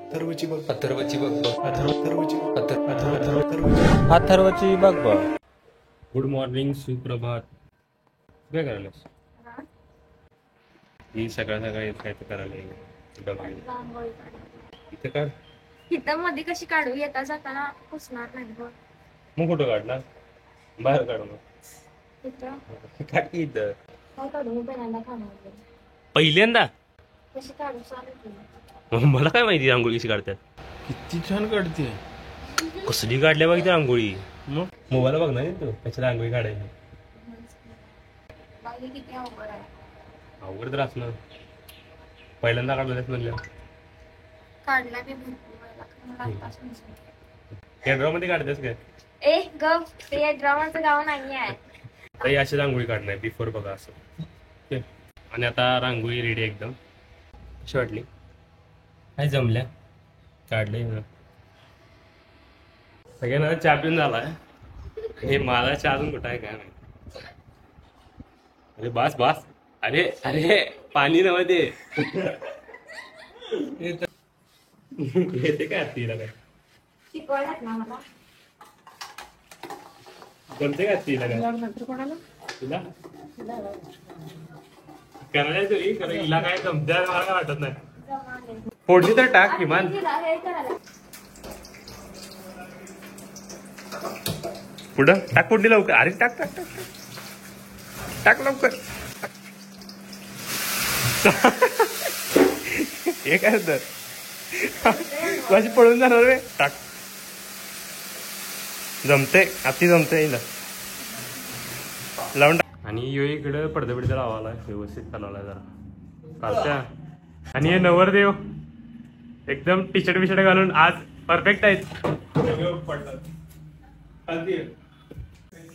अथर्वची बघ अथर्वची बघ अथर्वची बघ बघ. गुड मॉर्निंग, सुप्रभात. काय करायलास? ही सकाळ सकाळी काय तर करायला इथं काढ. इथं मध्ये कशी काढू? येता जाताना पुसणार नाही बघ. मग कुठं काढला? बाहेर काढू मग. इथं काढ की इथं. काय काढू? मी पहिल्यांदा खाणार पहिल्यांदा कशी काढू सांग की. मला काय माहिती रांगोळी कशी काढतात. किती छान काढते. कसली काढल्या बघ इथे रांगोळी. मग मोबाईल बघ ना तू कशी रांगोळी काढायची. बाई किती अवघड आहे. अवघड तर असणार. पहिल्यांदा काढल्यास म्हणलं. काढला मी भरपूर वेळेला, खरं मला आत्ताच समजलं. कॅमेरा मध्ये काढतेस काय? ए गप, ते ड्रामाचं गाव नाही आहे. ताई अशी रांगोळी काढणार बिफोर बघा असं. ओके. आणि आता रांगोळी रेडी एकदम. कशी वाटली? काय जमल्या काढले सगळ्यांना चहा पिऊन झालाय. हे मला चहा अजून कुठं आहे काय माहिती. अरे बास बास. अरे अरे पाणी नव्हे ते. येते काय तिला काय शिकवायलाच ना मला. जमते का तिला काय नंतर कोणाला? तुला करायला तरी खरं हिला काय जमत्या मला काय वाटत नाही. फोडणी तर टाक किमान. हे करायला पुढं टाक फोडणी लवकर. अरे टाक टाक टाक टाक लवकर. हे काय तर माझी पळून जाणार रे. टाक. जमते अति जमते हिला लावून टाक. आणि यो इकडं पडदे पडदे लावायला व्यवस्थित चालवलाय जरा कालच्या. आणि हे नवरदेव एकदम टी शर्ट बिशर्ट घालून आज परफेक्ट आहेत.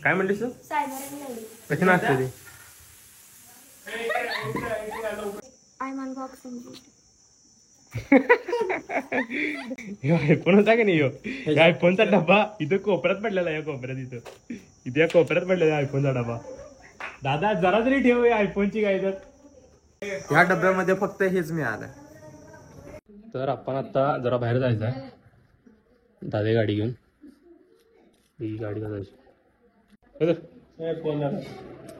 काय म्हणलीस तू? कशी नाचते ती? आयमान बॉक्स आयफोन होता का नाही? यो आयफोनचा डबा इथं कोपऱ्यात पडलेला आहे. कोपऱ्यात इथे या कोपऱ्यात पडलेला आहे आयफोनचा डबा. दादा जरा तरी ठेव आयफोनची काय तर. ह्या डब्यामध्ये फक्त हेच मिळालं. तर आपण आता जरा बाहेर जायचं आहे. दादा गाडी घेऊन. ही गाडी जायची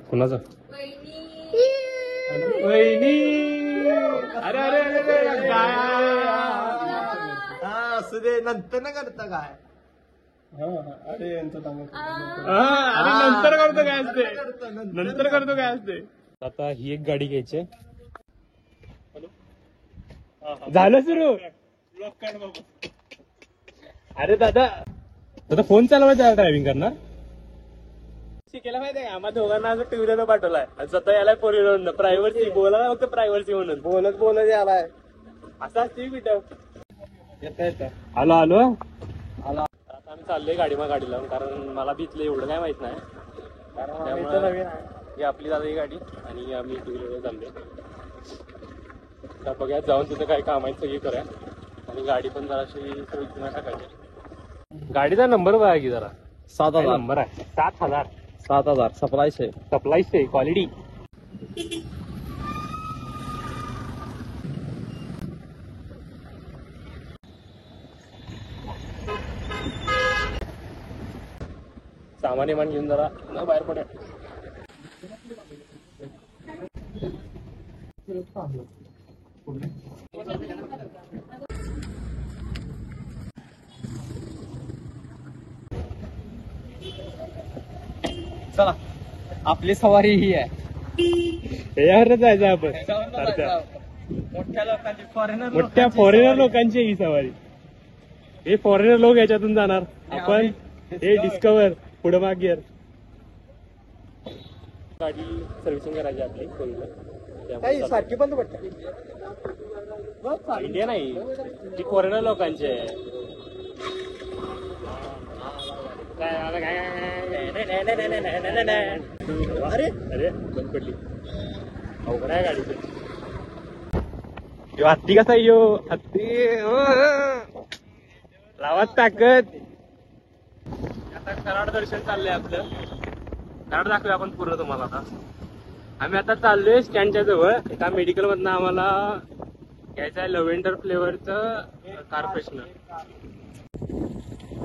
कुणाचं? वहिनी. अरे अरे अरे असू दे नंतर न करता काय. अरे नंतर करतो काय असते. नंतर करतो काय असते. आता ही एक गाडी घ्यायची. झालं सुरू. अरे दादा दादा फोन चालवायचा ड्रायव्हिंग करणार शिकायला माहिती आहे. आम्हा दोघांना असं टू व्हीलर पाठवलाय आणि स्वतः याला फोर व्हीलर प्रायव्हर्सी बोला फक्त प्रायव्हर्सी म्हणून बोलत यालाय असं असते बिटव. आलो आलो आता आम्ही चाललोय गाडी लावून. कारण मला बी इथलं एवढं काय माहित नाही. त्यामुळे ही आपली दादा ही गाडी आणि आम्ही टू व्हीलर चाललोय. बघा जाऊन तिथं काय काम आहे सगळी करूया. आणि गाडी पण जराशी सोयीची टाकायची. गाडीचा नंबर बघा की जरा. 7,000 नंबर आहे 7,000. 7,000 सप्लाईच आहे क्वालिटी. सामान इमान घेऊन जरा बाहेर पडा. चला आपली सवारी ही आहे. यावरच जायचं आपण. मोठ्या लोकांची मोठ्या फॉरेनर लोकांची ही सवारी. हे फॉरेनर लोक याच्यातून जाणार. आपण हे डिस्कवर पुढे माग गिअर. गाडी सर्व्हिसिंग करायची आपली काही सारखी बंद पडते. इंडिया नाही ती फॉरेनर लोकांची आहे. अरे अरे बंद पडली. अवघड आहे गाडीचं. यो हत्ती कसा यो हत्ती लावात ताकद. आता कराड दर्शन चाललंय आपलं. कराड दाखवूया आपण पूर्ण तुम्हाला. आता आम्ही आता चाललोय स्टँडच्या जवळ. एका मेडिकल मधनं आम्हाला घ्यायचं आहे लव्हेंडर फ्लेवरचं कार फ्रेशनर.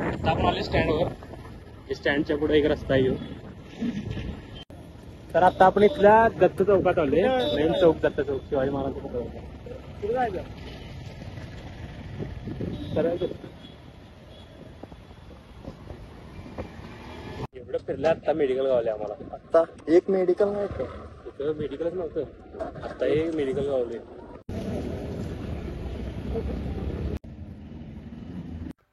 आता आपण आले स्टँडवर. स्टँडच्या पुढे एक रस्ता येऊ. तर आता आपण इथल्या दत्त चौकात आलोय. मेन चौक दत्त चौक शिवाजी महाराजांचा चौक. कुठे जायचं? एवढं फिरलं आता मेडिकल गावले आम्हाला. आता एक मेडिकल नाही का? इथं मेडिकलच नव्हतं. आता हे मेडिकल गावले.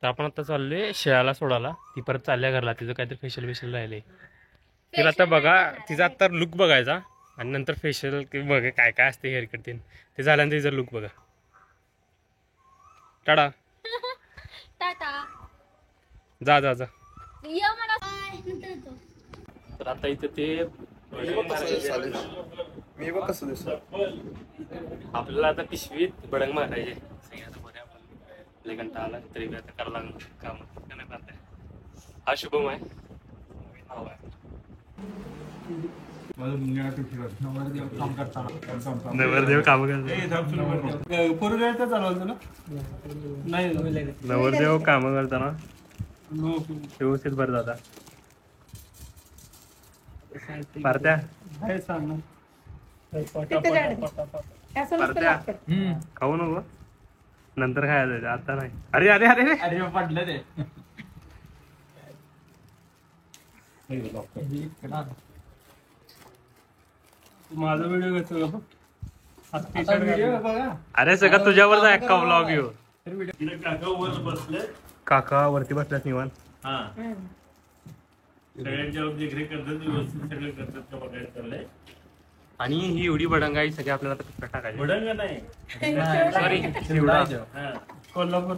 तर आपण आता चाललोय शेळाला सोडायला. ती परत चालल्या घरला. तिचं काहीतरी फेशियल राहिले. तिला आता बघा, तिचा आता लुक बघायचा आणि नंतर फेशियल बघा काय काय असते हेअरकट ते झाल्यानंतर तिचा लुक बघा. टाटा टाटा. जा जा जा. या मला नंतर येतो. तर आता इथं ते मी बघ कसं दिसत. आपल्याला आता पिशवीत बडंग मारायचे. सगळ्यात बरे आपण लय कंटाळा आला तरी आता करायला लागलं काम. नाही पाहताय. हा शुभम आहे. नाव आहे. नवरदेव काम नवरदेव काम करताना व्यवस्थित भर जाता. पारत्या खाऊ नको नंतर खायचं आता नाही. अरे अरे अरे अरे पडलं ते. माझा व्हिडिओ घेतो. अरे सगळं तुझ्यावर जाय का व्लॉग येऊ. काका वरती बसल्यास निवांत. आणि ही एवढी बडंगाई सगळी आपल्याला टाकायची. बडंग नाही सॉरी कोल्हापूर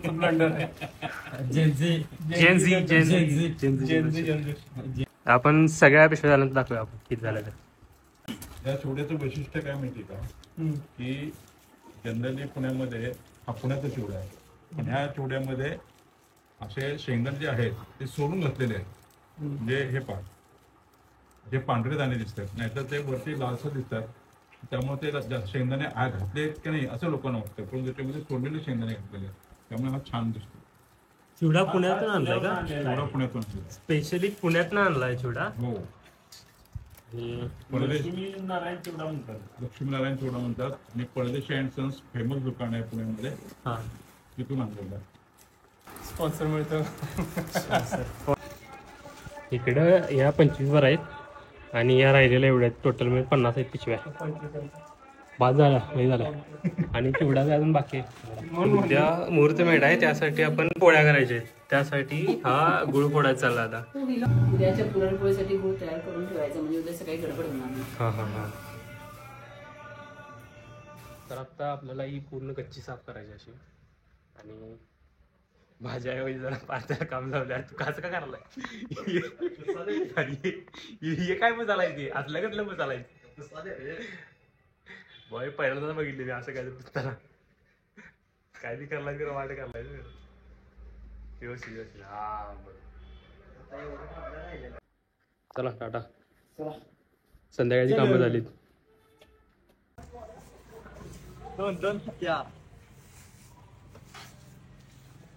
आपण सगळ्या पिशव्या झाल्यानंतर दाखवूया आपण किती झालं तर. या चिवड्याचं वैशिष्ट्य काय माहिती का, की जनरली पुण्यामध्ये हा पुण्याचा चिवडा आहे, पण ह्या चिवड्यामध्ये असे शेंगदाणे जे आहेत ते सोडून घातलेले आहेत. म्हणजे हे पहा, जे पांढरे दाणे दिसतात, नाहीतर ते वरती लालसर दिसतात, त्यामुळे ते शेंगदाणे घातले की नाही असं लोकांना वाटतं, पण त्याच्यामध्ये सोडलेले शेंगदाणे घातलेले आहेत, त्यामुळे हा छान दिसतो. चिवडा पुण्यातून आणलाय का? चिवडा पुण्यातून स्पेशली पुण्यातून आणलाय चिवडा. हो, लक्ष्मीनारायण चिवडा म्हणतात. आणि परदेशी अँड सन्स फेमस दुकान आहे पुण्यामध्ये, तिथून आणलेलं आहे. स्पॉन्सर मिळतो. इकडं ह्या 25 वर आहेत आणि या राहिलेल्या एवढ्या आहेत. टोटल म्हणजे 50 आहेत पिशव्या. बाद झाला नाही झाला. आणि चिवडा अजून बाकी आहे. उद्या मुहूर्त मेढ आहे, त्यासाठी आपण पोळ्या करायच्या आहेत. त्यासाठी हा गुळ फोडायचा चालला आता. उद्याच्या पुरणपोळीसाठी गुळ तयार करून ठेवायचं, म्हणजे उद्या सकाळी गडबड होणार नाही. हा. तर आता आपल्याला ही पूर्ण कच्ची साफ करायची अशी. आणि भाज्याऐवजी जरा पातळ काम लावलं. तू कसं का करायलाय? हे काय मसाला आहे ते? असलं कसलं मसाला आहे? बॉय पहिल्यांदा बघितले मी असं काय दिसताना. काय बी करायला किंवा वाट करायला व्यवस्थित. हा चला टाटा. संध्याकाळची कामं झालीत.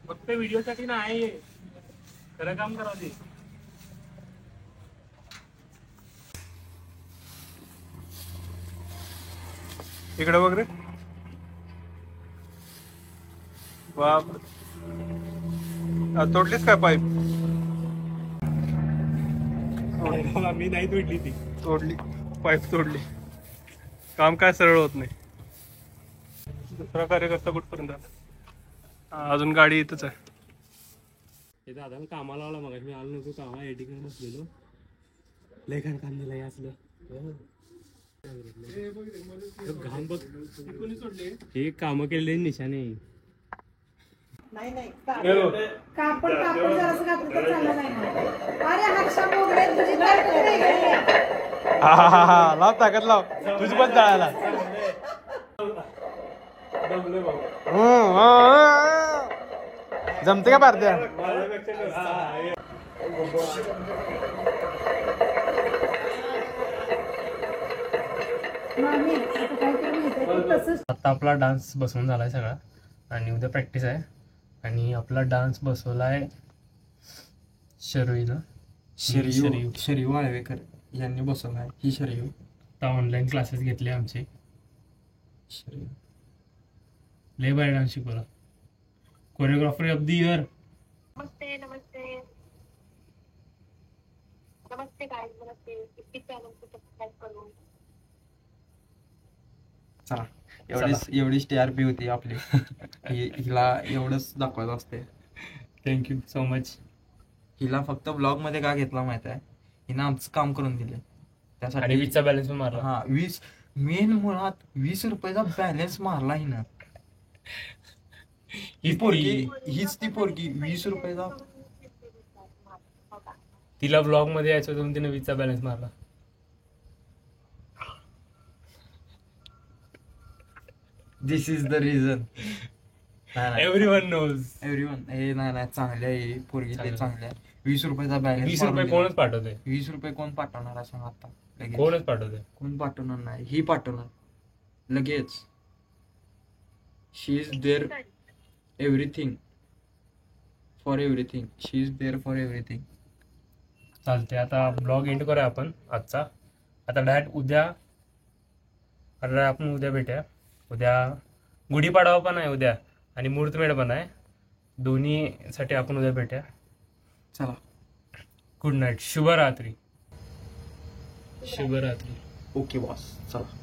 फक्त व्हिडिओ साठी नाही, खरं काम करावं ते. इकडे बघ रे. बाप, तोडलीस काय पाईप? मी नाही तोडली ती. तोडली पाईप, तोडली. काम काय सरळ होत नाही. दुसरा कार्यकर्ता कुठपर्यंत आला? अजून गाडी इथंच आहे. हे दादा कामाला आला मग. मी आलो नको कामाला, एडिटिंग बसलेलो. लय घाण काम दिलंय असलं. घाम बघ. हे काम केलेले निशाने. कापड जरासं घातलं तर चाललं नाही ना. अरे हर्षा मोगरे तुझी ताकद वेगळी. हा लाव, ताकद लाव. तुझी पण जाळायला. जमते का पारत्या? मामी आता काय करू? तसंच आता आपला डान्स बसवून झालाय सगळा आणि उद्या प्रॅक्टिस आहे. आणि आपला डान्स बसवलाय शर्वीला. शरीव वाळवेकर यांनी बसवलाय ही शरीव. आता ऑनलाईन क्लासेस घेतले आमचे. लय भारी डान्स शिकवला. Choreographer of the year. नमस्ते नमस्ते नमस्ते गाइस, नमस्ते. इसी चॅनल को सब्सक्राइब करो. चला एवढीच TRP होती आपली. हिला एवढंच दाखवायचं असते. Thank you so much. हिला फक्त ब्लॉग मध्ये का घेतला माहित आहे, हिनं आमचं काम करून दिले आणि त्यासाठी. 20चा बॅलन्स पण मारला. हा 20 मेन मुळात 20 रुपयाचा बॅलन्स मारला हिनं. ही पोरगी हीच ती पोरगी 20 रुपयाचा. तिला ब्लॉग मध्ये यायचं होतं, तिने 20चा बॅलन्स मारला. This is the reason. Everyone knows. Everyone. हे नाही चांगले आहे पोरगी, ते चांगले आहे. 20 रुपयाचा बॅलन्स. 20 रुपये कोणच पाठवते? 20 रुपये कोण पाठवणार असं आता लगेच? कोणच पाठवते? कोण पाठवणार नाही, ही पाठवणार लगेच. She is there everything for everything. She is there for everything. चालते. आता ब्लॉग एंड करूया आपण आजचा. आता डायरेक्ट उद्या आपण उद्या भेटूया. उद्या गुढीपाडवा पण आहे उद्या आणि मुहूर्तमेढ पण आहे. दोन्हीसाठी आपण उद्या भेटूया. चला, गुड नाईट. शुभरात्री. शुभरात्री. ओके बॉस, चला.